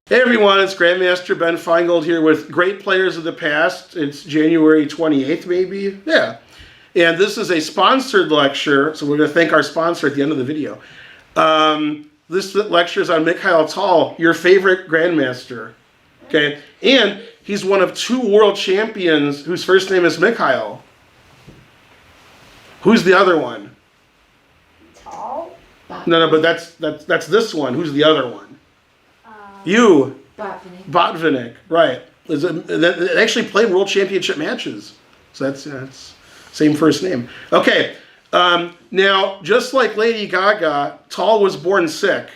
Hey everyone, it's Grandmaster Ben Finegold here with Great Players of the Past. It's January 28th maybe? Yeah. And this is a sponsored lecture, so we're going to thank our sponsor at the end of the video. This lecture is on Mikhail Tal, your favorite Grandmaster. Okay? And he's one of 2 world champions whose first name is Mikhail. Who's the other one? Tal? No, but that's this one. Who's the other one? You. Botvinnik, right. They actually played world championship matches. So that's same first name. Okay, now, just like Lady Gaga, Tal was born sick.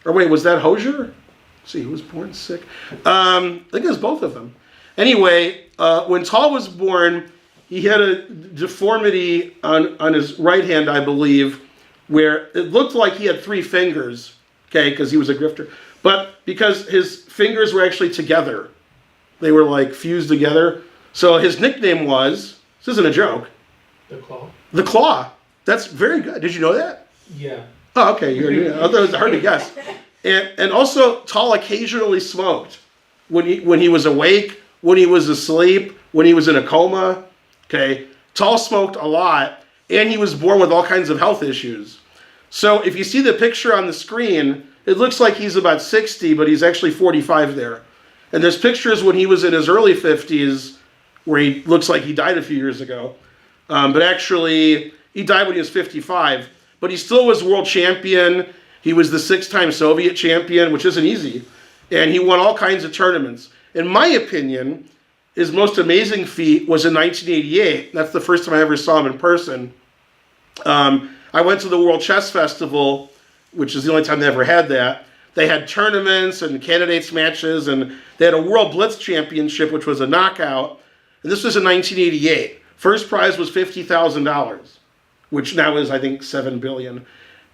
Or wait, was that Hosier? Let's see, who was born sick? I think it was both of them. Anyway, when Tal was born, he had a deformity on his right hand, I believe, where it looked like he had 3 fingers, okay, because he was a grifter. But because his fingers were actually together, they were like fused together. So his nickname was, this isn't a joke. The Claw. The Claw. That's very good. Did you know that? Yeah. Oh, okay. I thought it was hard to guess. And also, Tal occasionally smoked when he was awake, when he was asleep, when he was in a coma. Okay. Tal smoked a lot, and he was born with all kinds of health issues. So if you see the picture on the screen, it looks like he's about 60, but he's actually 45 there. And there's pictures when he was in his early 50s where he looks like he died a few years ago. But actually, he died when he was 55. But he still was world champion. He was the 6-time Soviet champion, which isn't easy. And he won all kinds of tournaments. In my opinion, his most amazing feat was in 1988. That's the first time I ever saw him in person. I went to the World Chess Festival, which is the only time they ever had that. They had tournaments and candidates matches, and they had a World Blitz Championship, which was a knockout. And this was in 1988. First prize was $50,000, which now is, I think, $7 billion.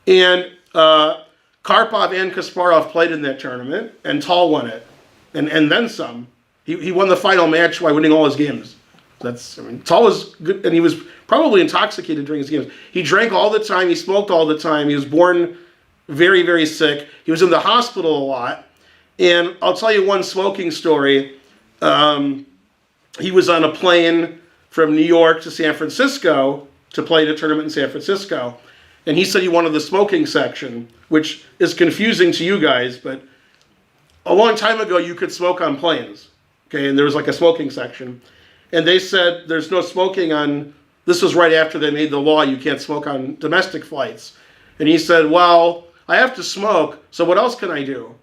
And Karpov and Kasparov played in that tournament, and Tal won it, and then some. He won the final match by winning all his games. Tal was good, and he was probably intoxicated during his games. He drank all the time. He smoked all the time. He was born very, very sick. He was in the hospital a lot. And I'll tell you one smoking story. He was on a plane from New York to San Francisco to play in a tournament in San Francisco. And he said he wanted the smoking section, which is confusing to you guys, but a long time ago you could smoke on planes. Okay, and there was like a smoking section. And they said there's no smoking on, this was right after they made the law, you can't smoke on domestic flights. And he said, well, I have to smoke, so what else can I do?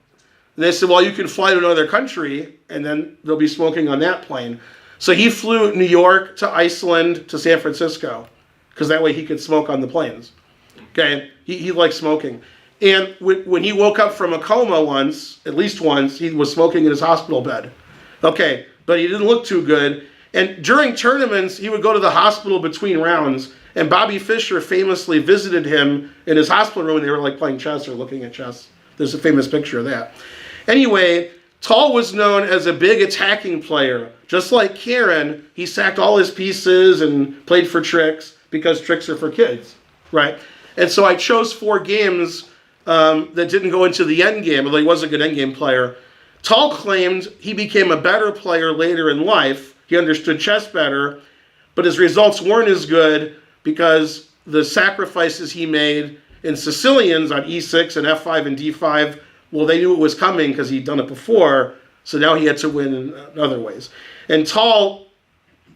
And they said, well, you can fly to another country, and then they'll be smoking on that plane. So he flew New York to Iceland to San Francisco, because that way he could smoke on the planes. Okay, he liked smoking. And when he woke up from a coma once, at least once, he was smoking in his hospital bed. Okay, but he didn't look too good. And during tournaments, he would go to the hospital between rounds, and Bobby Fischer famously visited him in his hospital room, and they were like playing chess or looking at chess. There's a famous picture of that. Anyway, Tal was known as a big attacking player. Just like Karen, he sacked all his pieces and played for tricks, because tricks are for kids, right? And so I chose 4 games that didn't go into the end game, although he was a good end game player. Tal claimed he became a better player later in life. He understood chess better, but his results weren't as good because the sacrifices he made in Sicilians on e6 and f5 and d5, well, they knew it was coming because he'd done it before, so now he had to win in other ways. And Tal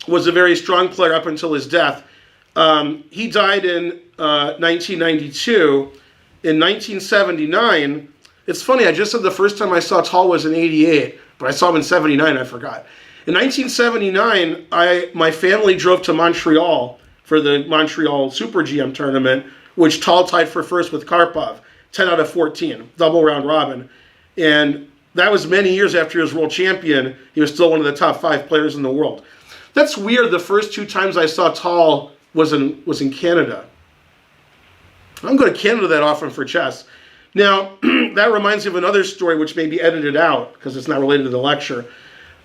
was a very strong player up until his death. He died in 1992. In 1979, it's funny, I just said the first time I saw Tal was in 88, but I saw him in 79, I forgot. In 1979, my family drove to Montreal for the Montreal Super GM tournament, which Tal tied for first with Karpov, 10 out of 14, double round robin. And that was many years after he was world champion. He was still one of the top 5 players in the world. That's weird, the first 2 times I saw Tal was in Canada. I don't go to Canada that often for chess. Now, that reminds me of another story which may be edited out because it's not related to the lecture.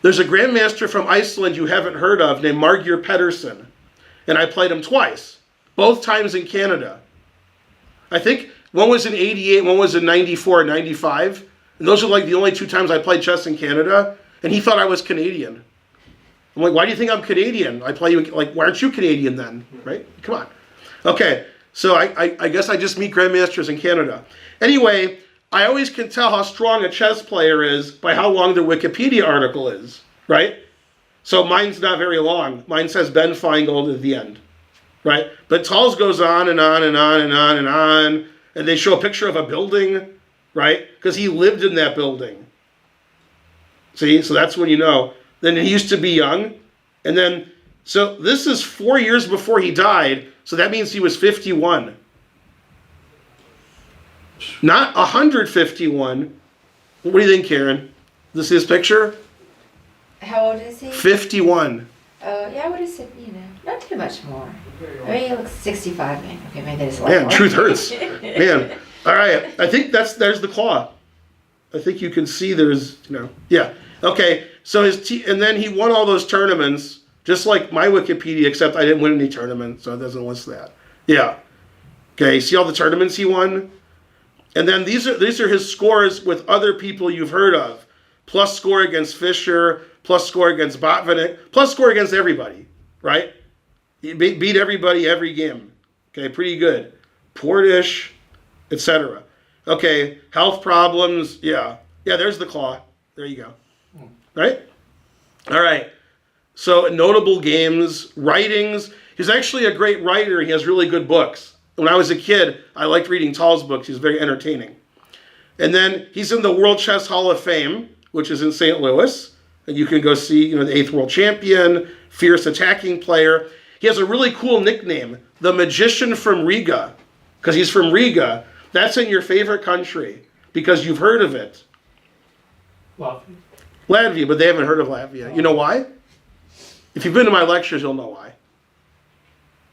There's a grandmaster from Iceland you haven't heard of named Margir Petrosian. And I played him twice, both times in Canada. I think one was in 88, one was in 94 and 95. And those are like the only 2 times I played chess in Canada. And he thought I was Canadian. I'm like, why do you think I'm Canadian? I play, like, why aren't you Canadian then? Right? Come on. Okay, so I guess I just meet grandmasters in Canada. Anyway, I always can tell how strong a chess player is by how long their Wikipedia article is, right? So mine's not very long. Mine says Ben Finegold at the end, right? But Tal's goes on and on and on and on and on. And they show a picture of a building, right? Because he lived in that building. See, so that's when you know. Then he used to be young. And then, so this is 4 years before he died. So that means he was 51. Not 151. What do you think, Karen? This is his picture? How old is he? 51. Yeah, what is it? Not too much more. I mean, he looks 65, man. Okay, maybe there's a lot Man, more. truth hurts. Man. All right. I think there's the claw. I think you can see there's, yeah. Okay. So and then he won all those tournaments, just like my Wikipedia, except I didn't win any tournaments, so it doesn't list that. Yeah. Okay. See all the tournaments he won? And then these are his scores with other people you've heard of. Plus score against Fischer, plus score against Botvinnik, plus score against everybody, right? He beat everybody every game. Okay, pretty good. Portish, etc. Okay, health problems, yeah. Yeah, there's the claw. There you go. Right? All right. So notable games, writings. He's actually a great writer. He has really good books. When I was a kid, I liked reading Tal's books. He's very entertaining. And then he's in the World Chess Hall of Fame, which is in St. Louis. And you can go see, the 8th world champion, fierce attacking player. He has a really cool nickname, the Magician from Riga, because he's from Riga. That's in your favorite country, because you've heard of it. Latvia. Latvia, but they haven't heard of Latvia. You know why? If you've been to my lectures, you'll know why.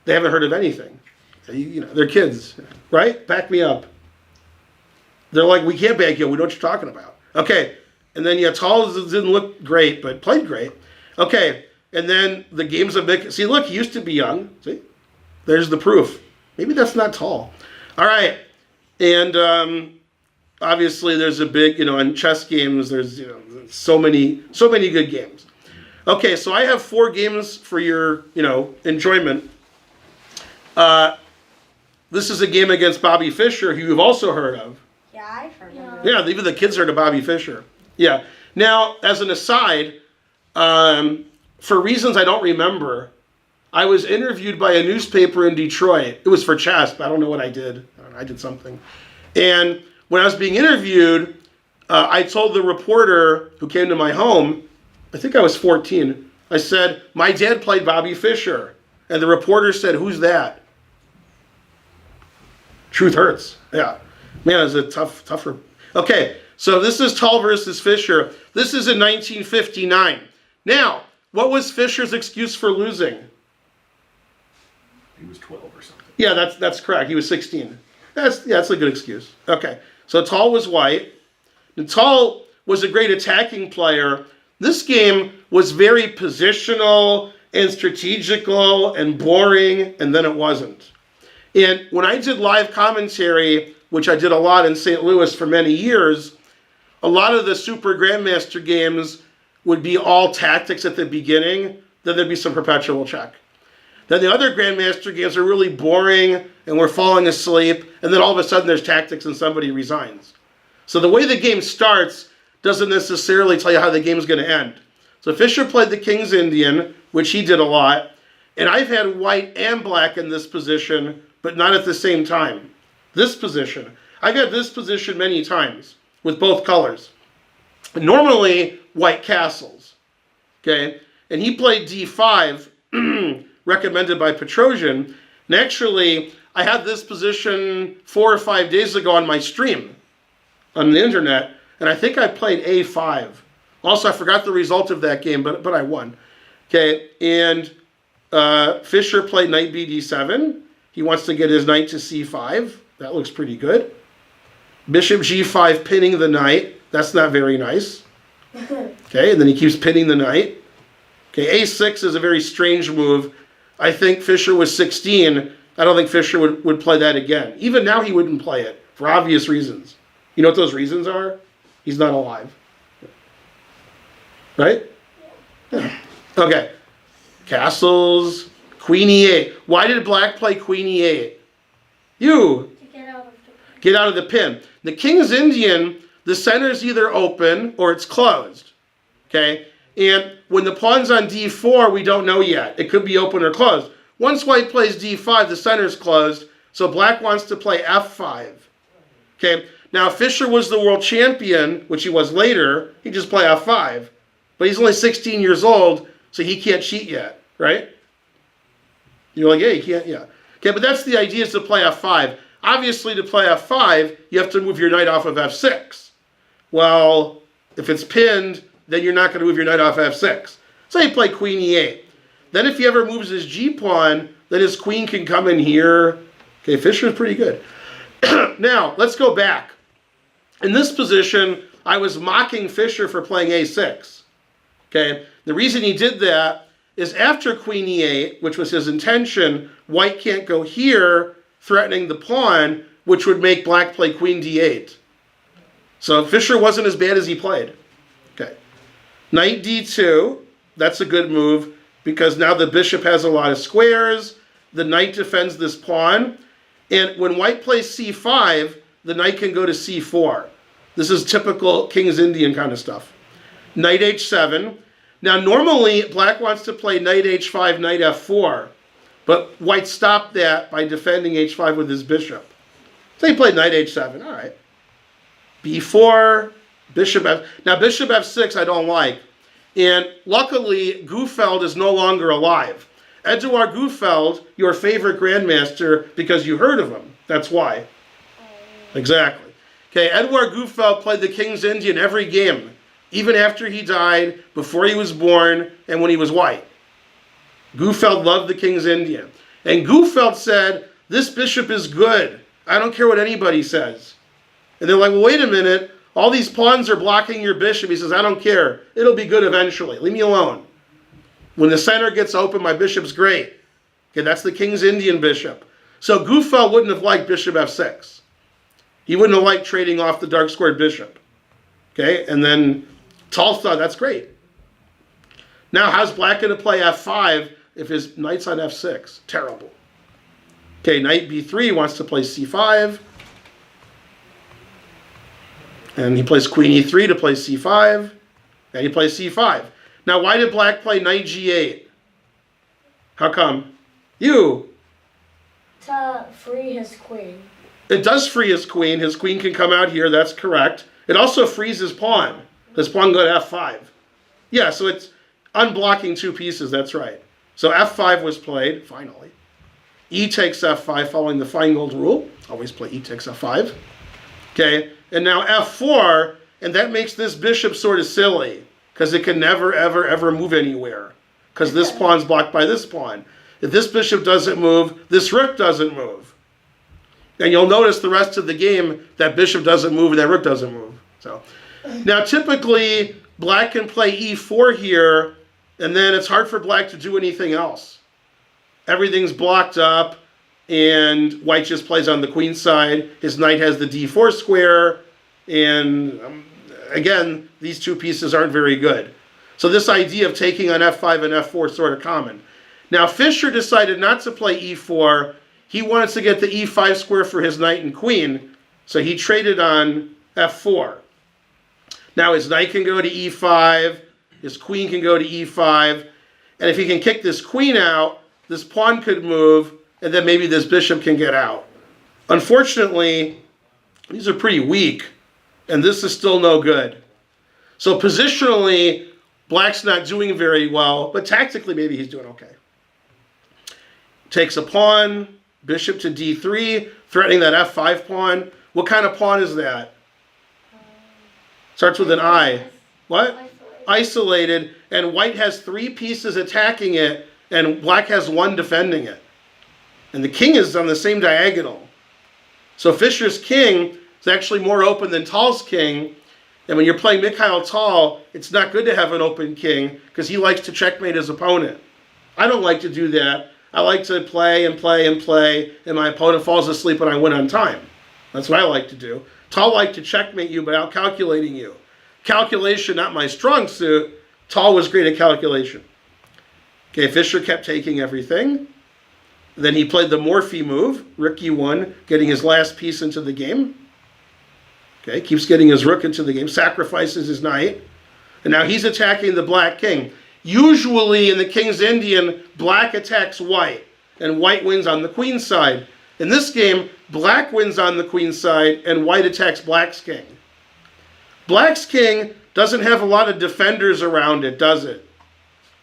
They haven't heard of anything. They're kids, right? Back me up. They're like, we can't back you up. We know what you're talking about. Okay. And then, Tal didn't look great, but played great. Okay. And then the games of Mikhail. See, look, he used to be young. See? There's the proof. Maybe that's not Tal. All right. And obviously there's a big, in chess games, there's, so many good games. Okay, so I have 4 games for your, enjoyment. This is a game against Bobby Fischer, who you've also heard of. Yeah, I've heard of Yeah, even the kids heard of Bobby Fischer. Yeah. Now, as an aside, for reasons I don't remember, I was interviewed by a newspaper in Detroit. It was for chess, but I don't know what I did. I did something. And when I was being interviewed, I told the reporter who came to my home, I think I was 14, I said, my dad played Bobby Fischer. And the reporter said, who's that? Truth hurts. Yeah. Man, it's a tougher. Okay, so this is Tal versus Fischer. This is in 1959. Now, what was Fischer's excuse for losing? He was 12 or something. Yeah, that's correct. He was 16. That's a good excuse. Okay, so Tal was white. And Tal was a great attacking player. This game was very positional and strategical and boring, and then it wasn't. And when I did live commentary, which I did a lot in St. Louis for many years, a lot of the Super Grandmaster games would be all tactics at the beginning, then there'd be some perpetual check. Then the other Grandmaster games are really boring, and we're falling asleep, and then all of a sudden there's tactics and somebody resigns. So the way the game starts doesn't necessarily tell you how the game's going to end. So Fischer played the King's Indian, which he did a lot, and I've had white and black in this position, but not at the same time. This position. I've had this position many times with both colors. Normally, white castles. Okay? And he played d5, recommended by Petrosian. And actually, I had this position 4 or 5 days ago on my stream on the internet, and I think I played a5. Also, I forgot the result of that game, but I won. Okay? And Fischer played knight bd7. He wants to get his knight to c5. That looks pretty good. Bishop g5, pinning the knight. That's not very nice. Okay, and then he keeps pinning the knight. Okay, a6 is a very strange move. I think Fischer was 16. I don't think Fischer would play that again. Even now he wouldn't play it for obvious reasons. You know what those reasons are? He's not alive. Right? Yeah. Okay. Castles, queen e8. Why did black play queen e8? You. To get out of the Get out of the pin. The king's Indian, the center's either open or it's closed. Okay? And when the pawn's on d4, we don't know yet. It could be open or closed. Once white plays d5, the center's closed, so black wants to play f5. Okay? Now, if Fischer was the world champion, which he was later, he'd just play f5. But he's only 16 years old, so he can't cheat yet, right? You're like, yeah, he can't, yeah. Okay, but that's the idea, is to play f5. Obviously, to play f5, you have to move your knight off of f6. Well, if it's pinned, then you're not going to move your knight off f6. So you play queen e8. Then if he ever moves his g-pawn, then his queen can come in here. Okay, Fischer's pretty good. Now, let's go back. In this position, I was mocking Fischer for playing a6. Okay, the reason he did that is after queen e8, which was his intention, white can't go here, threatening the pawn, which would make black play queen d8. So Fischer wasn't as bad as he played. Okay, knight d2, that's a good move, because now the bishop has a lot of squares, the knight defends this pawn, and when white plays c5, the knight can go to c4. This is typical King's Indian kind of stuff. Knight h7. Now normally black wants to play knight h5, knight f4, but white stopped that by defending h5 with his bishop. So he played knight h7, all right. b4, bishop f. Now bishop f6 I don't like. And luckily, Gufeld is no longer alive. Eduard Gufeld, your favorite grandmaster, because you heard of him. That's why. Exactly. Okay, Eduard Gufeld played the King's Indian every game, even after he died, before he was born, and when he was white. Gufeld loved the King's Indian. And Gufeld said, this bishop is good. I don't care what anybody says. And they're like, well, wait a minute. All these pawns are blocking your bishop. He says, I don't care. It'll be good eventually. Leave me alone. When the center gets open, my bishop's great. Okay, that's the King's Indian bishop. So Gufeld wouldn't have liked bishop f6. He wouldn't have liked trading off the dark squared bishop. Okay, and then Tal thought, that's great. Now, how's black going to play f5 if his knight's on f6? Terrible. Okay, knight b3 wants to play c5. And he plays queen e3 to play c5. And he plays c5. Now, why did black play knight g8? How come? You. To free his queen. It does free his queen. His queen can come out here. That's correct. It also frees his pawn. His pawn go to f5. Yeah, so it's unblocking two pieces. That's right. So f5 was played, finally. E takes f5 following the Finegold rule. Always play e takes f5. Okay, and now f4, and that makes this bishop sort of silly, because it can never, ever, ever move anywhere, because this pawn's blocked by this pawn. If this bishop doesn't move, this rook doesn't move. And you'll notice the rest of the game, that bishop doesn't move and that rook doesn't move. So now typically, black can play e4 here, and then it's hard for black to do anything else. Everything's blocked up, and white just plays on the queen side. His knight has the d4 square, and again, these two pieces aren't very good. So this idea of taking on f5 and f4 is sort of common. Now, Fischer decided not to play e4. He wanted to get the e5 square for his knight and queen, so he traded on f4. Now his knight can go to e5, his queen can go to e5, and if he can kick this queen out, this pawn could move, and then maybe this bishop can get out. Unfortunately, these are pretty weak, and this is still no good. So positionally, black's not doing very well, but tactically maybe he's doing okay. Takes a pawn, bishop to d3, threatening that f5 pawn. What kind of pawn is that? Starts with an I. What? Isolated, and white has three pieces attacking it, and black has one defending it. And the king is on the same diagonal. So Fischer's king is actually more open than Tal's king. And when you're playing Mikhail Tal, it's not good to have an open king because he likes to checkmate his opponent. I don't like to do that. I like to play and play and play, and my opponent falls asleep and I win on time. That's what I like to do. Tal liked to checkmate you by out-calculating you. Calculation, not my strong suit. Tal was great at calculation. Okay, Fischer kept taking everything. Then he played the Morphy move. Rook e1, getting his last piece into the game. Okay, keeps getting his rook into the game, sacrifices his knight. And now he's attacking the black king. Usually in the King's Indian, black attacks white, and white wins on the queen's side. In this game, black wins on the queen's side, and white attacks black's king. Black's king doesn't have a lot of defenders around it, does it?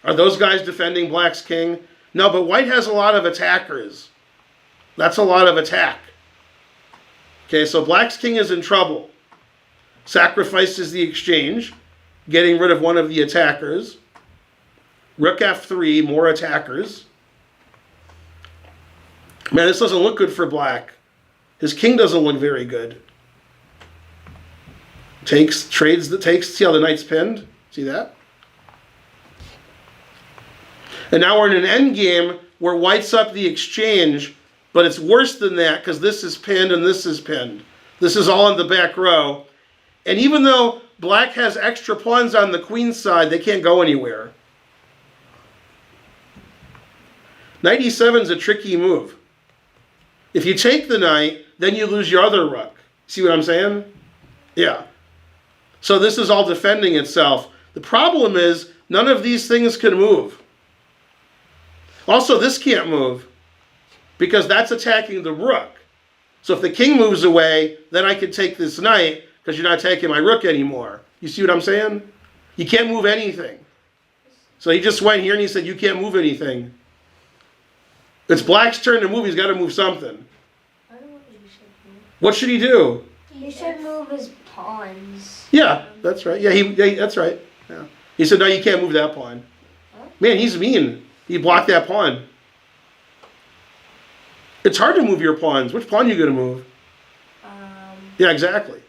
Are those guys defending black's king? No, but white has a lot of attackers. That's a lot of attack. Okay, so black's king is in trouble. Sacrifices the exchange, getting rid of one of the attackers. Rook f3, more attackers. Man, this doesn't look good for black. His king doesn't look very good. Takes, see how the knight's pinned? See that? And now we're in an endgame where white's up the exchange, but it's worse than that because this is pinned and this is pinned. This is all in the back row. And even though black has extra pawns on the queen's side, they can't go anywhere. Knight e7 is a tricky move. If you take the knight, then you lose your other rook. See what I'm saying? Yeah. So this is all defending itself. The problem is none of these things can move. Also, this can't move because that's attacking the rook. So if the king moves away, then I can take this knight because you're not taking my rook anymore. You see what I'm saying? You can't move anything. So he just went here and he said, you can't move anything. It's black's turn to move. He's got to move something. I don't know what you should do. What should he do? He should move his pawns. Yeah, that's right. Yeah, that's right. Yeah. He said, no, you can't move that pawn. Huh? Man, he's mean. He blocked that pawn. It's hard to move your pawns. Which pawn are you going to move? Yeah, exactly.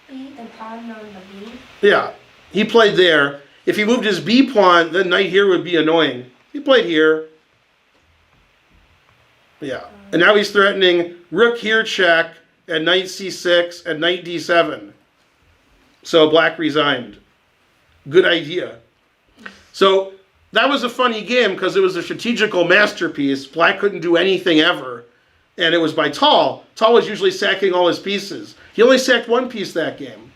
B, the pawn on the B. Yeah, he played there. If he moved his B pawn, then knight here would be annoying. He played here. Yeah, and now he's threatening rook here check, and knight c6, and knight d7. So black resigned. Good idea. So that was a funny game because it was a strategical masterpiece. Black couldn't do anything ever. And it was by Tal. Tal was usually sacking all his pieces. He only sacked one piece that game.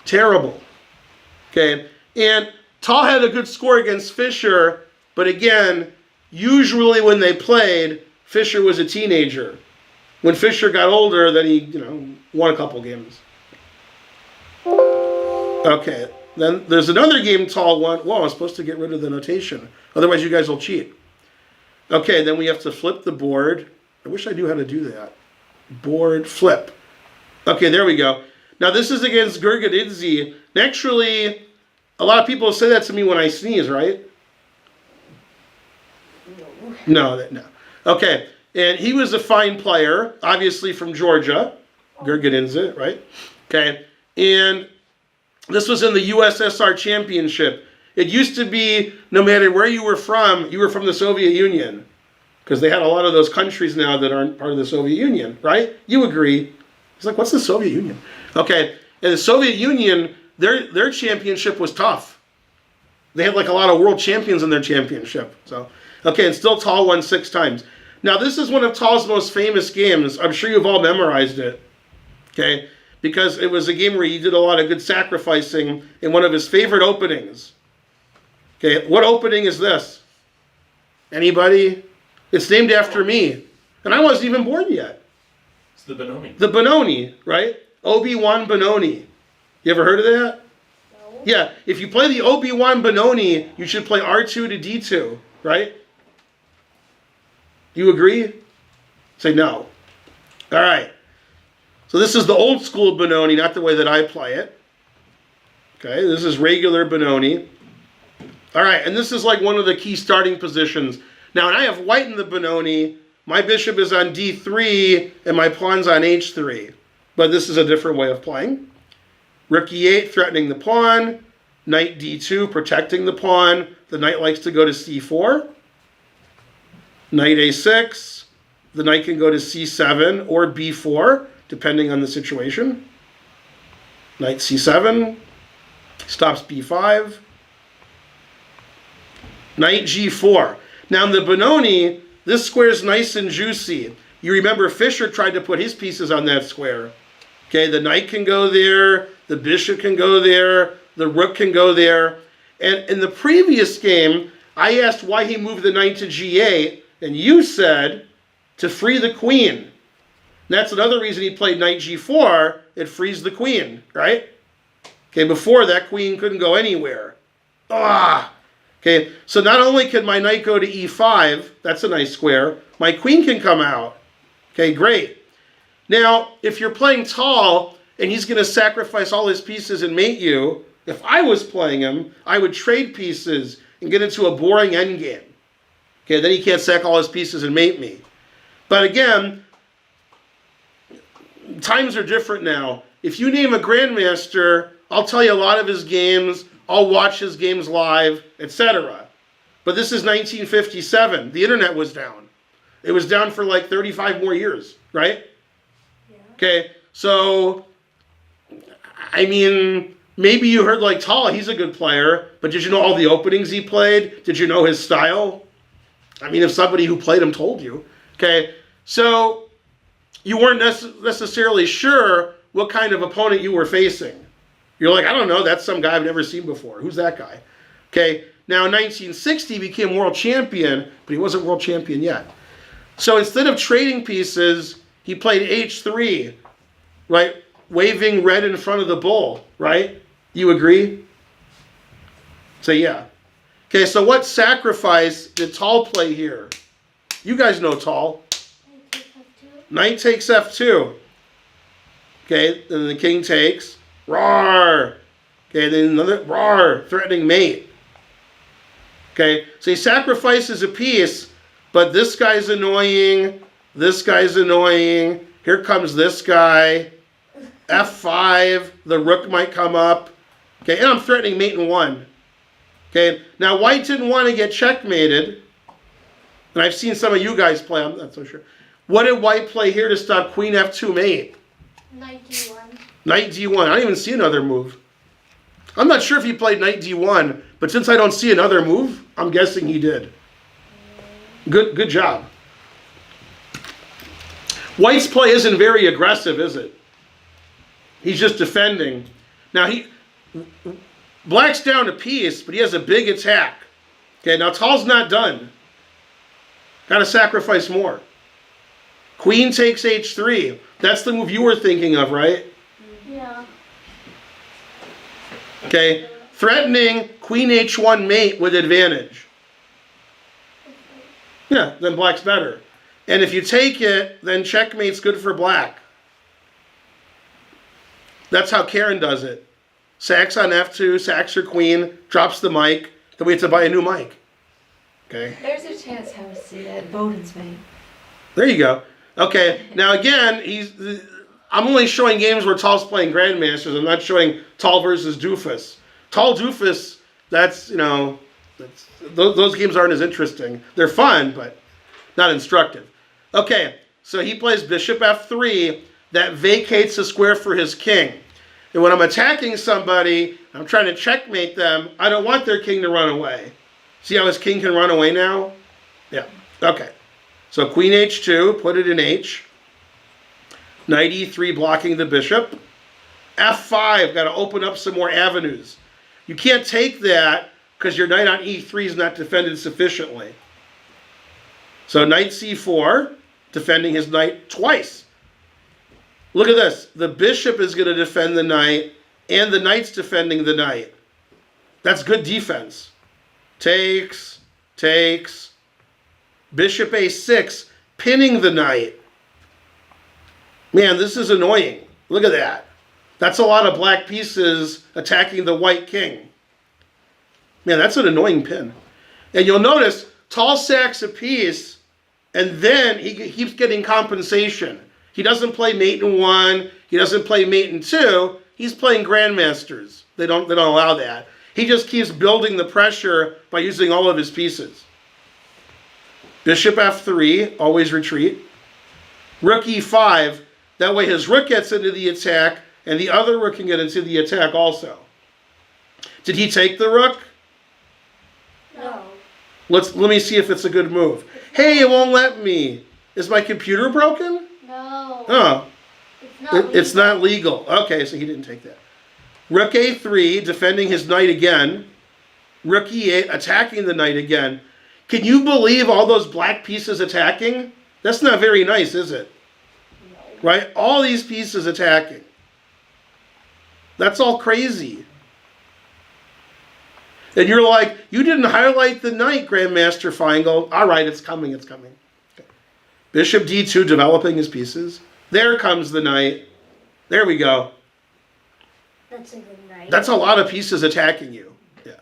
Terrible. Okay, and Tal had a good score against Fischer, but again, usually when they played, Fischer was a teenager. When Fischer got older, then he, won a couple games. Okay, then there's another game Tal won. Whoa, I'm supposed to get rid of the notation. Otherwise, you guys will cheat. Okay, then we have to flip the board. I wish I knew how to do that. Board flip. Okay, there we go. Now, this is against Gurgenidze. Naturally, a lot of people say that to me when I sneeze, right? No. Okay, and he was a fine player, obviously from Georgia, Gurgenidze, right? Okay, and this was in the USSR Championship. It used to be, no matter where you were from the Soviet Union, because they had a lot of those countries now that aren't part of the Soviet Union, right? You agree. It's like, what's the Soviet Union? Okay, and the Soviet Union, their championship was tough. They had like a lot of world champions in their championship. So, okay, and still Tal won 6 times. Now, this is one of Tal's most famous games. I'm sure you've all memorized it, okay? Because it was a game where he did a lot of good sacrificing in one of his favorite openings. Okay, what opening is this? Anybody? It's named after me. And I wasn't even born yet. It's the Benoni. The Benoni, right? Obi-Wan Benoni. You ever heard of that? No. Yeah, if you play the Obi-Wan Benoni, you should play R2 to D2, right? Do you agree? Say no. All right. So this is the old school Benoni, not the way that I play it. Okay, this is regular Benoni. All right, and this is like one of the key starting positions. Now, when I have white in the Benoni, my bishop is on D3 and my pawn's on H3. But this is a different way of playing. Rook E8, threatening the pawn. Knight D2, protecting the pawn. The knight likes to go to C4. Knight A6. The knight can go to C7 or B4. depending on the situation. Knight c7, stops b5. Knight g4. Now in the Benoni, this square is nice and juicy. You remember Fischer tried to put his pieces on that square. Okay, the knight can go there, the bishop can go there, the rook can go there. And in the previous game, I asked why he moved the knight to g8, and you said to free the queen. And that's another reason he played knight g4, it frees the queen, right? Okay, before that queen couldn't go anywhere. Ah! Okay, so not only can my knight go to e5, that's a nice square, my queen can come out. Okay, great. Now, if you're playing Tal, and he's going to sacrifice all his pieces and mate you, if I was playing him, I would trade pieces and get into a boring endgame. Okay, then he can't sack all his pieces and mate me. But again, times are different now. If you name a grandmaster, I'll tell you a lot of his games, I'll watch his games live, etc. But this is 1957. The internet was down. It was down for like 35 more years, right? Yeah. Okay, so, I mean, maybe you heard like Tal, he's a good player, but did you know all the openings he played? Did you know his style? I mean, if somebody who played him told you. Okay, so you weren't necessarily sure what kind of opponent you were facing. You're like, I don't know, that's some guy I've never seen before. Who's that guy? Okay, now in 1960 he became world champion, but he wasn't world champion yet. So instead of trading pieces, he played h3, right? Waving red in front of the bull, right? You agree? Say yeah. Okay, so what sacrifice did Tal play here? You guys know Tal. Knight takes f2. Okay, then the king takes. Roar. Okay, then another roar, threatening mate. Okay, so he sacrifices a piece, but this guy's annoying. This guy's annoying. Here comes this guy. f5, the rook might come up. Okay, and I'm threatening mate in 1. Okay, now white didn't want to get checkmated. And I've seen some of you guys play, I'm not so sure. What did white play here to stop queen f2 mate? Knight d1. Knight d1. I don't even see another move. I'm not sure if he played knight d1, but since I don't see another move, I'm guessing he did. Good job. White's play isn't very aggressive, is it? He's just defending. Now black's down a piece, but he has a big attack. Okay, now Tal's not done. Got to sacrifice more. Queen takes h3. That's the move you were thinking of, right? Yeah. Okay, threatening queen h1 mate with advantage. Yeah, then black's better. And if you take it, then checkmate's good for black. That's how Karen does it. Sacks on f2, sacks her queen, drops the mic, then we have to buy a new mic. Okay. There's a chance I would see that Bowden's made. There you go. Okay, now again, I'm only showing games where Tal's playing grandmasters. I'm not showing Tal versus Doofus. Tal Doofus, that's, you know, those games aren't as interesting. They're fun, but not instructive. Okay, so he plays bishop f3. That vacates a square for his king. And when I'm attacking somebody, I'm trying to checkmate them, I don't want their king to run away. See how his king can run away now? Yeah, okay. So queen h2, put it in h. Knight e3 blocking the bishop. f5, got to open up some more avenues. You can't take that because your knight on e3 is not defended sufficiently. So knight c4, defending his knight twice. Look at this. The bishop is going to defend the knight, and the knight's defending the knight. That's good defense. Takes, takes. Bishop a6, pinning the knight. Man, this is annoying. Look at that. That's a lot of black pieces attacking the white king. Man, that's an annoying pin. And you'll notice, Tal sacks a piece, and then he keeps getting compensation. He doesn't play mate in 1. He doesn't play mate in 2. He's playing grandmasters. They don't allow that. He just keeps building the pressure by using all of his pieces. Bishop f3, always retreat. Rook e5. That way his rook gets into the attack, and the other rook can get into the attack also. Did he take the rook? No. Let me see if it's a good move. Hey, it won't let me. Is my computer broken? No. Oh, It's not. it's not legal. Okay, so he didn't take that. Rook a3, defending his knight again. Rook e8, attacking the knight again. Can you believe all those black pieces attacking? That's not very nice, is it? Right? All these pieces attacking. That's all crazy. And you're like, you didn't highlight the knight, Grandmaster Finegold. All right, it's coming, it's coming. Okay. Bishop d2, developing his pieces. There comes the knight. There we go. That's a good night. That's a lot of pieces attacking you. Yeah.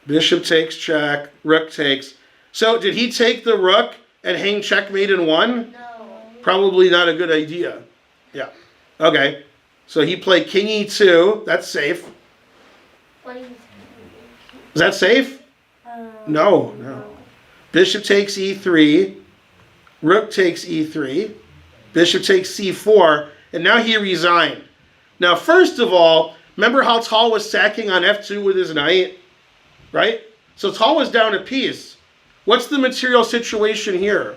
Bishop takes check, rook takes. So did he take the rook and hang checkmate in one? No. Probably not a good idea. Yeah. Okay. So he played king e2. That's safe. What do you Is that safe? No. Bishop takes e3. Rook takes e3. Bishop takes c4. And now he resigned. Now, first of all, remember how Tal was sacking on f2 with his knight? Right? So Tal was down a piece. What's the material situation here?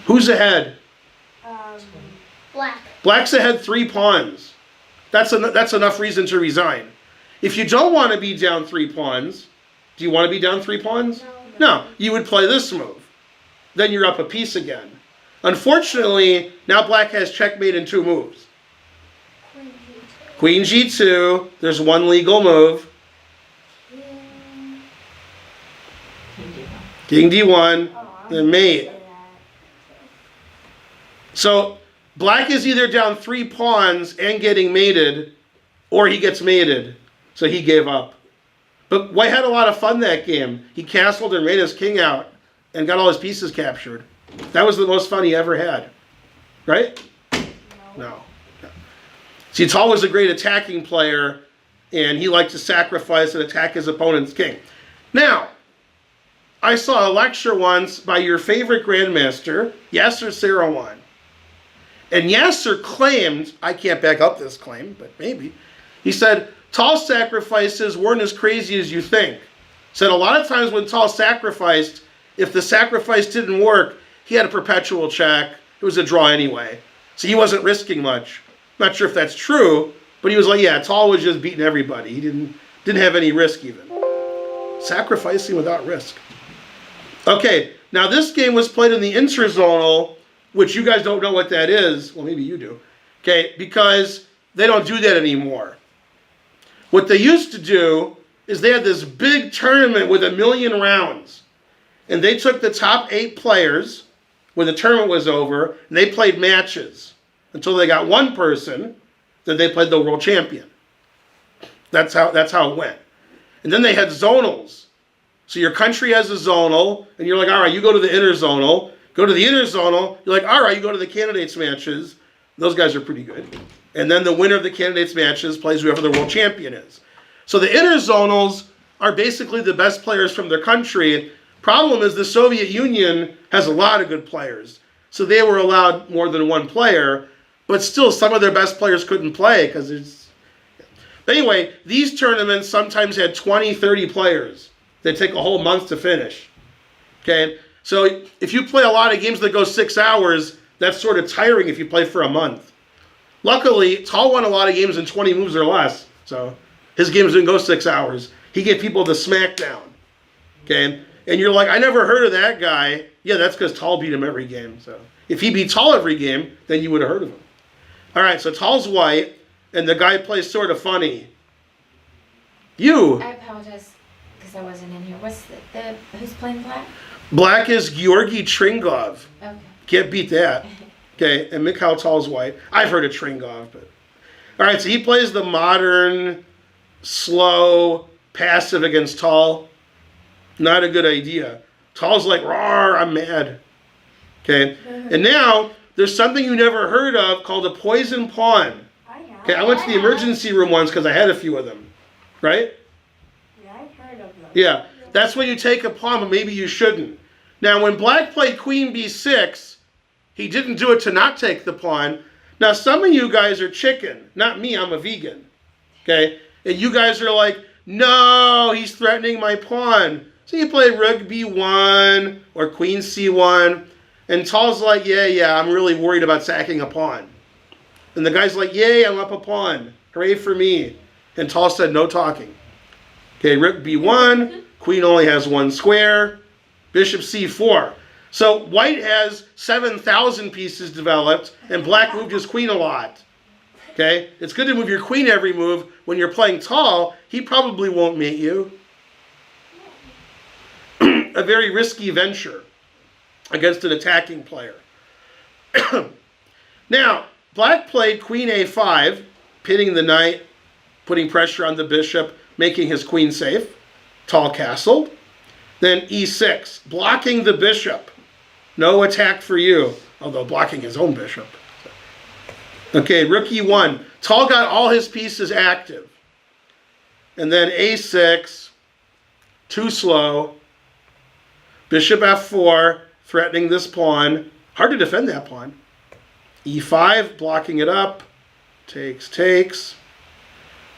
Who's ahead? Black. Black's ahead 3 pawns. That's enough reason to resign. If you don't want to be down 3 pawns, do you want to be down 3 pawns? No, you would play this move. Then you're up a piece again. Unfortunately, now Black has checkmate in 2 moves. Queen g2, there's one legal move. King d1, then mate. So Black is either down 3 pawns and getting mated, or he gets mated. So he gave up. But White had a lot of fun that game. He castled and made his king out and got all his pieces captured. That was the most fun he ever had. Right? No. See, Tal was a great attacking player, and he liked to sacrifice and attack his opponent's king. Now, I saw a lecture once by your favorite grandmaster, Yasser Seirawan. And Yasser claimed, I can't back up this claim, but maybe, he said, Tal's sacrifices weren't as crazy as you think. Said a lot of times when Tal sacrificed, if the sacrifice didn't work, he had a perpetual check. It was a draw anyway. So he wasn't risking much. Not sure if that's true, but he was like, yeah, Tal was just beating everybody. He didn't have any risk even. Sacrificing without risk. Okay, now this game was played in the Interzonal, which you guys don't know what that is. Well, maybe you do. Okay, because they don't do that anymore. What they used to do is they had this big tournament with 1 million rounds. And they took the top 8 players when the tournament was over, and they played matches until they got one person, then they played the world champion. That's how it went. And then they had zonals. So your country has a zonal, and you're like, all right, you go to the interzonal. Go to the interzonal, you're like, all right, you go to the candidates matches. Those guys are pretty good. And then the winner of the candidates matches plays whoever the world champion is. So the interzonals are basically the best players from their country. Problem is the Soviet Union has a lot of good players. So they were allowed more than one player, but still some of their best players couldn't play because it's... But anyway, these tournaments sometimes had 20, 30 players. They take a whole month to finish. Okay? So if you play a lot of games that go 6 hours, that's sort of tiring if you play for a month. Luckily, Tal won a lot of games in 20 moves or less. So his games didn't go 6 hours. He gave people the smackdown. Okay? And you're like, I never heard of that guy. Yeah, that's because Tal beat him every game. So if he beat Tal every game, then you would have heard of him. All right, so Tal's white, and the guy plays sort of funny. I apologize because I wasn't in here. What's who's playing black? Black is Georgi Tringov. Okay. Can't beat that. Okay, and Mikhail Tal's white. I've heard of Tringov, but... All right, so he plays the modern, slow, passive against Tal. Not a good idea. Tal's like, roar, I'm mad. Okay, and now there's something you never heard of called a poison pawn. Okay, I went to the emergency room once because I had a few of them. Right? Yeah, I've heard of them. Yeah, that's when you take a pawn, but maybe you shouldn't. Now, when Black played Queen B6, he didn't do it to not take the pawn. Now, some of you guys are chicken. Not me, I'm a vegan. Okay? And you guys are like, no, he's threatening my pawn. So you play rook b1 or queen c1. And Tal's like, yeah, I'm really worried about sacking a pawn. And the guy's like, yay, I'm up a pawn. Hooray for me. And Tal said, no talking. Okay, rook b1. Queen only has one square. Bishop c4. So white has 7,000 pieces developed, and black moved his queen a lot. Okay? It's good to move your queen every move. When you're playing Tal, he probably won't mate you. A very risky venture against an attacking player. Now, black played queen a5, pitting the knight, putting pressure on the bishop, making his queen safe. Tal castled. Then e6, blocking the bishop. No attack for you, although blocking his own bishop. Okay, rook e1. Tal got all his pieces active. And then a6, too slow. Bishop f4, threatening this pawn. Hard to defend that pawn. e5, blocking it up. Takes.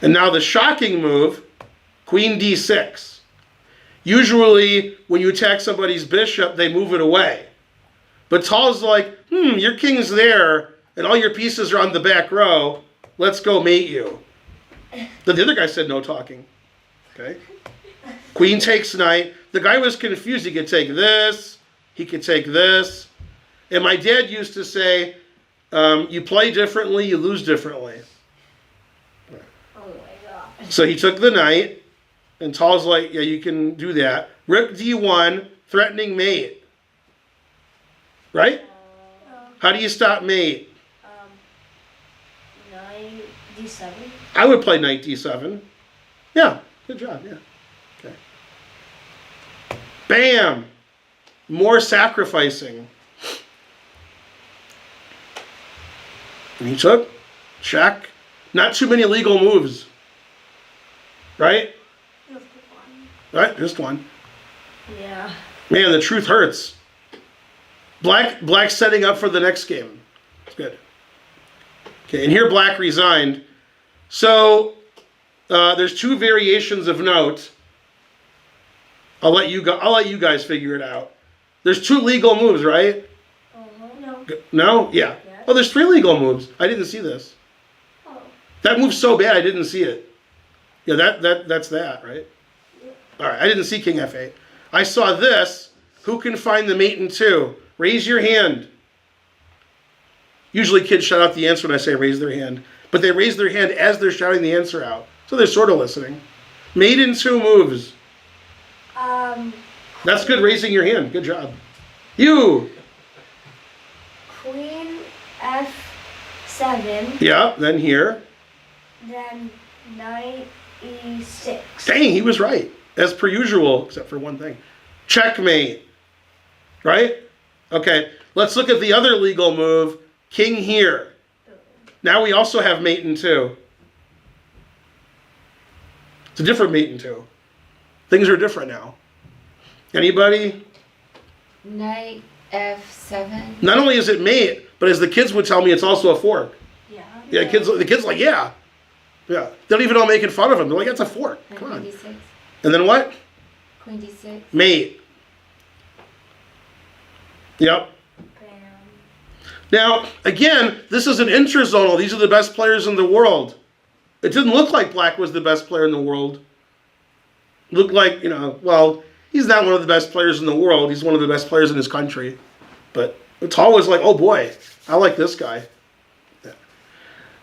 And now the shocking move, queen d6. Usually, when you attack somebody's bishop, they move it away. But Tal's like, your king's there, and all your pieces are on the back row. Let's go mate you. The other guy said no talking. Okay. Queen takes knight. The guy was confused. He could take this. He could take this. And my dad used to say, you play differently, you lose differently. Oh my god. So he took the knight, and Tal's like, yeah, you can do that. Rook d1, threatening mate. Right? How do you stop mate? Knight d7. I would play knight d7. Yeah, good job, yeah. Okay. Bam! More sacrificing. And he took, check. Not too many legal moves. Right? Just one. Right, just one. Yeah. Man, the truth hurts. Black setting up for the next game. It's good. Okay, and here black resigned. So there's two variations of note. I'll let you guys figure it out. There's two legal moves, right? No. No? Yeah. Yes. Oh, there's three legal moves. I didn't see this. Oh. That move's so bad I didn't see it. Yeah, that's that, right? All right, I didn't see king f8. I saw this. Who can find the mate in 2? Raise your hand. Usually kids shout out the answer when I say raise their hand. But they raise their hand as they're shouting the answer out. So they're sort of listening. Mate in 2 moves. That's good raising your hand. Good job. You. Queen f7. Yeah, then here. Then knight e6. Dang, he was right. As per usual, except for one thing. Checkmate. Right? Okay, let's look at the other legal move. King here. Now we also have mate in 2. It's a different mate in 2. Things are different now. Anybody? Knight f7. Not only is it mate, but as the kids would tell me, it's also a fork. Yeah. Yeah, the kids like, yeah. Yeah. They don't even know making fun of him. They're like, that's a fork. And Come queen on. d6. And then what? Queen d6. Mate. Yep. Bam. Now, again, this is an interzonal. These are the best players in the world. It didn't look like black was the best player in the world. It looked like, well, he's not one of the best players in the world. He's one of the best players in his country. But Tal was like, oh boy, I like this guy. Yeah.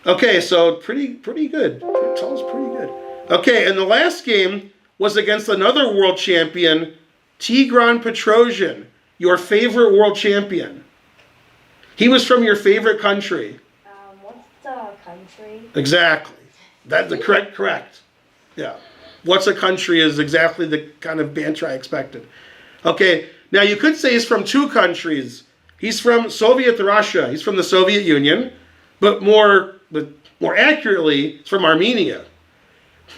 Okay, so pretty good. Tal's pretty good. Okay, and the last game was against another world champion, Tigran Petrosian, your favorite world champion. He was from your favorite country. What's the country? Exactly. That's the correct. Yeah. What's a country is exactly the kind of banter I expected. Okay, now you could say he's from 2 countries. He's from Soviet Russia. He's from the Soviet Union, but more accurately, he's from Armenia.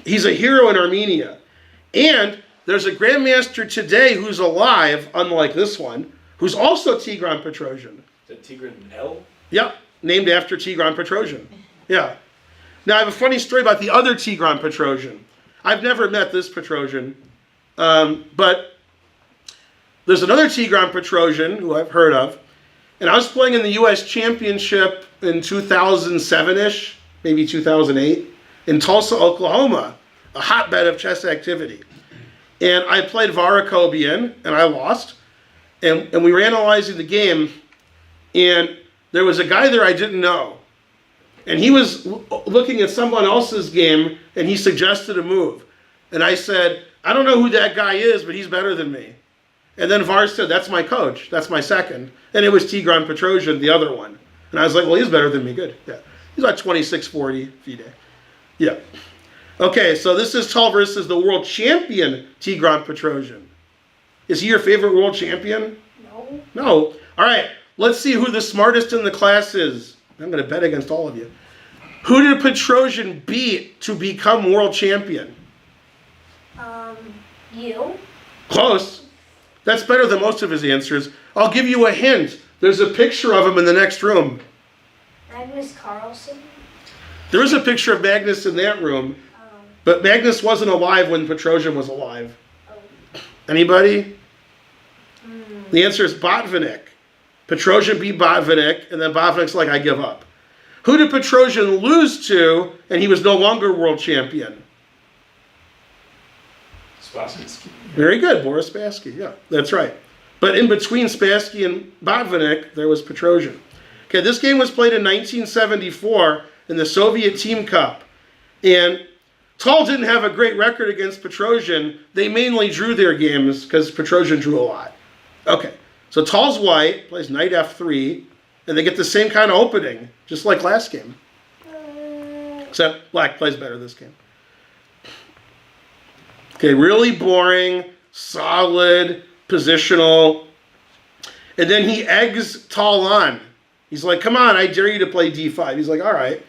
He's a hero in Armenia. And there's a grandmaster today who's alive, unlike this one, who's also Tigran Petrosian. Is that Tigran L? Yep, named after Tigran Petrosian. Yeah. Now I have a funny story about the other Tigran Petrosian. I've never met this Petrosian, but there's another Tigran Petrosian who I've heard of, and I was playing in the U.S. Championship in 2007-ish, maybe 2008, in Tulsa, Oklahoma, a hotbed of chess activity. And I played Varakobian, and I lost, and we were analyzing the game, and there was a guy there I didn't know. And he was looking at someone else's game, and he suggested a move. And I said, I don't know who that guy is, but he's better than me. And then Var said, that's my coach. That's my second. And it was Tigran Petrosian, the other one. And I was like, well, he's better than me. Good. Yeah. He's about 26-40 FIDE. Yeah. Okay, so this is Tal versus the world champion, Tigran Petrosian. Is he your favorite world champion? No. No. All right, let's see who the smartest in the class is. I'm going to bet against all of you. Who did Petrosian beat to become world champion? You. Close. That's better than most of his answers. I'll give you a hint. There's a picture of him in the next room. Magnus Carlsen. There is a picture of Magnus in that room, but Magnus wasn't alive when Petrosian was alive. Anybody? The answer is Botvinnik. Petrosian beat Botvinnik, and then Botvinnik's like, I give up. Who did Petrosian lose to, and he was no longer world champion? Spassky. Very good, Boris Spassky. Yeah, that's right. But in between Spassky and Botvinnik, there was Petrosian. Okay, this game was played in 1974 in the Soviet Team Cup. And Tal didn't have a great record against Petrosian. They mainly drew their games because Petrosian drew a lot. Okay, so Tal's white, plays knight f3, and they get the same kind of opening, just like last game. Except black plays better this game. Okay, really boring, solid, positional. And then he eggs Tal on. He's like, come on, I dare you to play d5. He's like, all right.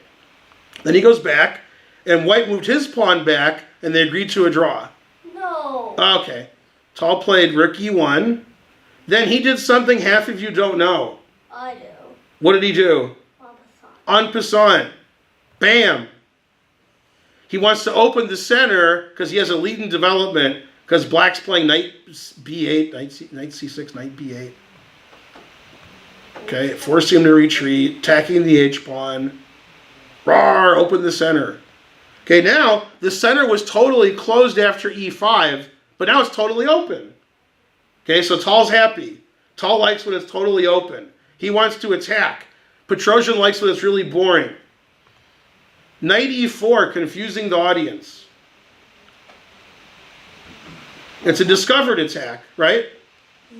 Then he goes back, and white moved his pawn back, and they agreed to a draw. No. Okay. Tal played rook e1. Then he did something half of you don't know. I do. What did he do? En passant. Bam. He wants to open the center because he has a lead in development because black's playing knight b8, knight c6, knight b8. Okay, forcing him to retreat, attacking the h-pawn. Rawr, open the center. Okay, now the center was totally closed after e5, but now it's totally open. Okay, so Tal's happy. Tal likes when it's totally open. He wants to attack. Petrosian likes when it's really boring. Knight e4, confusing the audience. It's a discovered attack, right?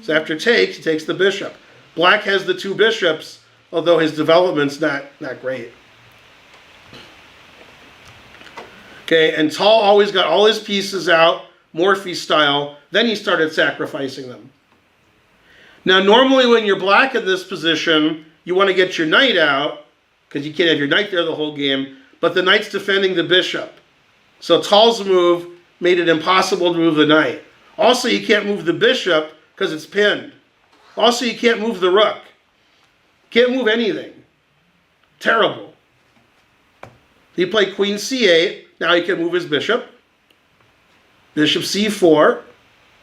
So after takes, he takes the bishop. Black has the two bishops, although his development's not great. Okay, and Tal always got all his pieces out, Morphy style, then he started sacrificing them. Now normally when you're black in this position, you want to get your knight out, because you can't have your knight there the whole game, but the knight's defending the bishop. So Tal's move made it impossible to move the knight. Also, you can't move the bishop because it's pinned. Also, you can't move the rook. Can't move anything. Terrible. He played queen c8. Now he can move his bishop. Bishop c4.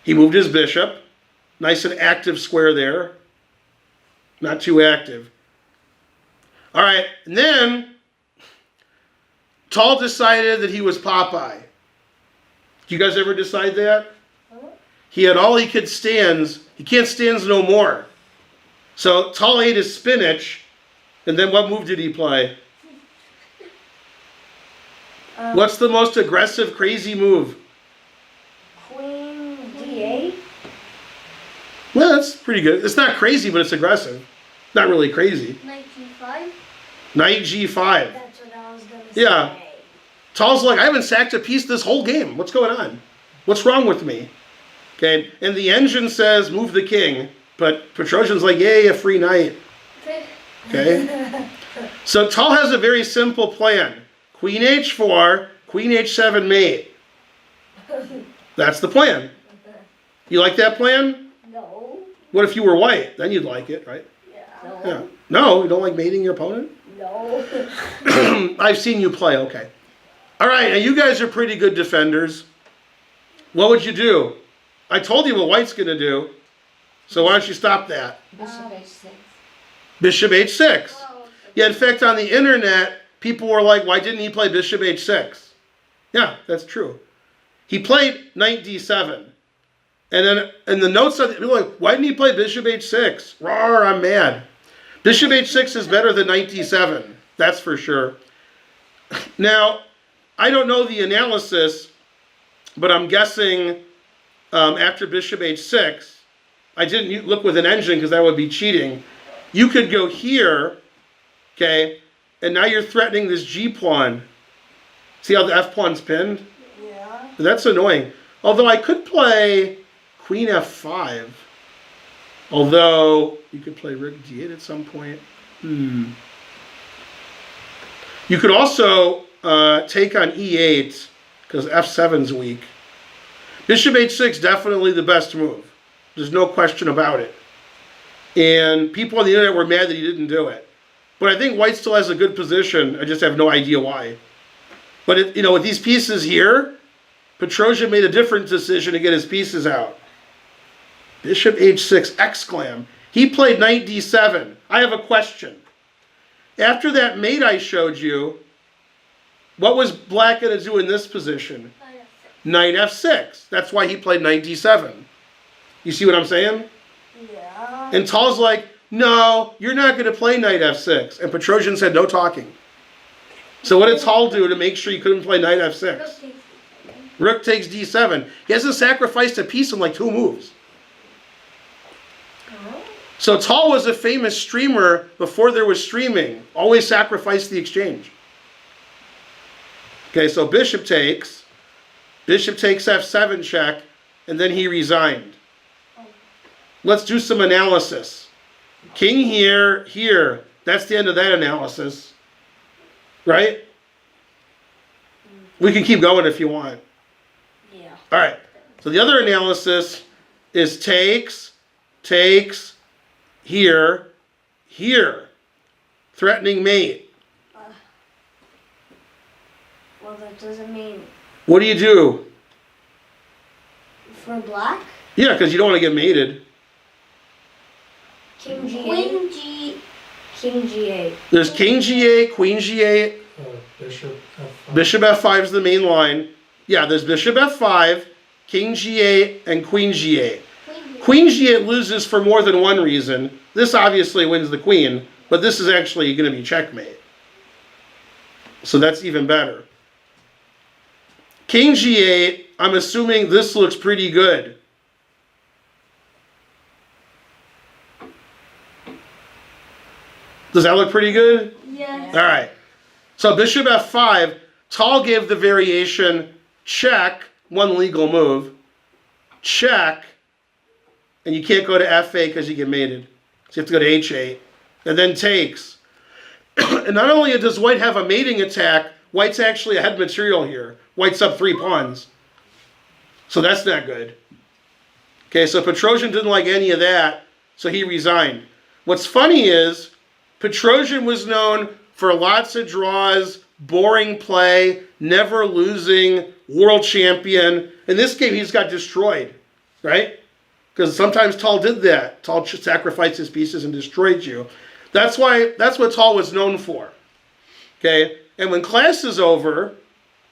He moved his bishop. Nice and active square there. Not too active. All right, and then Tal decided that he was Popeye. Do you guys ever decide that? He had all he could stands. He can't stands no more. So Tal ate his spinach, and then what move did he play? What's the most aggressive, crazy move? Queen d8. Well, that's pretty good. It's not crazy, but it's aggressive. Not really crazy. Knight g5. Knight g5. That's what I was going to say. Yeah. Tal's like, I haven't sacked a piece this whole game. What's going on? What's wrong with me? Okay, and the engine says move the king, but Petrosian's like, yay, a free knight. Okay? So Tal has a very simple plan. Queen h4, queen h7 mate. That's the plan. You like that plan? No. What if you were white? Then you'd like it, right? Yeah. Yeah. No, you don't like mating your opponent? No. I've seen you play, okay. All right, now you guys are pretty good defenders. What would you do? I told you what white's going to do, so why don't you stop that? Bishop h6. Bishop h6. Well, Yeah, in fact, on the internet, people were like, why didn't he play bishop h6? Yeah, that's true. He played knight d7. And then in the notes, people were like, why didn't he play bishop h6? Rawr, I'm mad. Bishop h6 is better than knight d7. That's for sure. Now, I don't know the analysis, but I'm guessing after bishop h6, I didn't look with an engine because that would be cheating. You could go here, okay, and now you're threatening this g pawn. See how the f pawn's pinned? yeah. That's annoying. Although I could play queen f5. Although you could play rook d8 at some point. You could also take on e8 because f7's weak. Bishop h6 definitely the best move. There's no question about it. And people on the internet were mad that he didn't do it. But I think white still has a good position. I just have no idea why. But with these pieces here, Petrosian made a different decision to get his pieces out. Bishop h6, exclam. He played knight d7. I have a question. After that mate I showed you, what was black going to do in this position? Knight f6. That's why he played knight d7. You see what I'm saying? Yeah. And Tal's like, no, you're not going to play knight f6. And Petrosian said, no talking. So what did Tal do to make sure he couldn't play knight f6? Rook takes d7. He hasn't sacrificed a piece in like 2 moves. So Tal was a famous streamer before there was streaming. Always sacrificed the exchange. Okay, so bishop takes f7 check, and then he resigned. Let's do some analysis. King here, here. That's the end of that analysis. Right? We can keep going if you want. Yeah. All right. So the other analysis is takes, here, here. Threatening mate. Well, that doesn't mean What do you do? for black. Yeah, because you don't want to get mated. King G8. King G8. There's king g8, queen g8, Bishop f5. bishop f5 is the main line. Yeah, there's bishop f5, king g8, and queen g8. Queen g8 loses for more than one reason. This obviously wins the queen, but this is actually going to be checkmate. So that's even better. King g8, I'm assuming this looks pretty good. Does that look pretty good? Yes. All right. So bishop f5, Tal gave the variation check, one legal move, check, and you can't go to f8 because you get mated. So you have to go to h8, and then takes. And not only does white have a mating attack, white's actually ahead material here. White's up 3 pawns. So that's not good. Okay, so Petrosian didn't like any of that, so he resigned. What's funny is Petrosian was known for lots of draws, boring play, never losing, world champion. In this game, he's got destroyed, right? Because sometimes Tal did that. Tal sacrificed his pieces and destroyed you. That's what Tal was known for. Okay? And when class is over,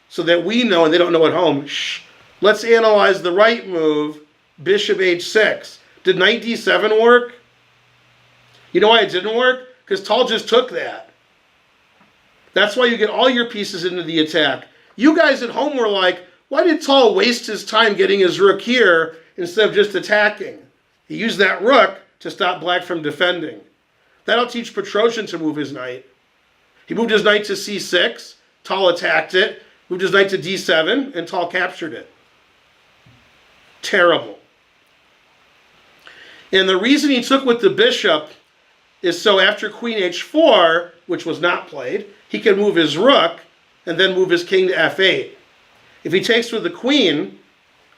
so that we know and they don't know at home, let's analyze the right move, bishop h6. Did knight d7 work? You know why it didn't work? Because Tal just took that. That's why you get all your pieces into the attack. You guys at home were like, why did Tal waste his time getting his rook here instead of just attacking? He used that rook to stop black from defending. That'll teach Petrosian to move his knight. He moved his knight to c6, Tal attacked it, moved his knight to d7, and Tal captured it. Terrible. And the reason he took with the bishop is so after queen h4, which was not played, he can move his rook and then move his king to f8. If he takes with the queen,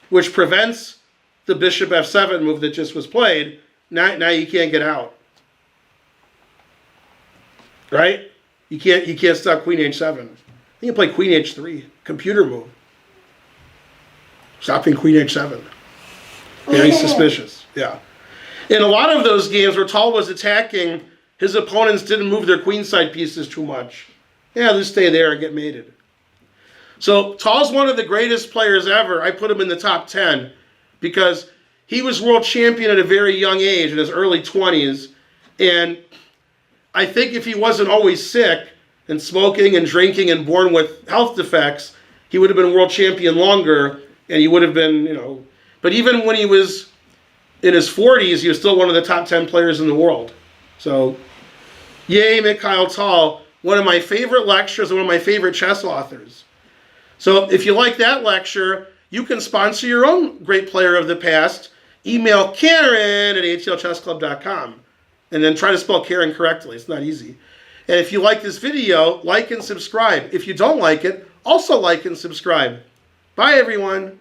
which prevents the bishop f7 move that just was played, now you can't get out. right? You can't stop queen h7. You can play queen h3. Computer move. Stopping queen h7. Very suspicious. Yeah. In a lot of those games where Tal was attacking, his opponents didn't move their queenside pieces too much. Yeah, just stay there and get mated. So Tal's one of the greatest players ever. I put him in the top 10 because he was world champion at a very young age, in his early 20s. And I think if he wasn't always sick and smoking and drinking and born with health defects, he would have been world champion longer, and he would have been, But even when he was in his 40s, he was still one of the top 10 players in the world. So, yay, Mikhail Tal, one of my favorite lectures and one of my favorite chess authors. So if you like that lecture, you can sponsor your own great player of the past. Email Karen at atlchessclub.com. And then try to spell Karen correctly. It's not easy. And if you like this video, like and subscribe. If you don't like it, also like and subscribe. Bye, everyone.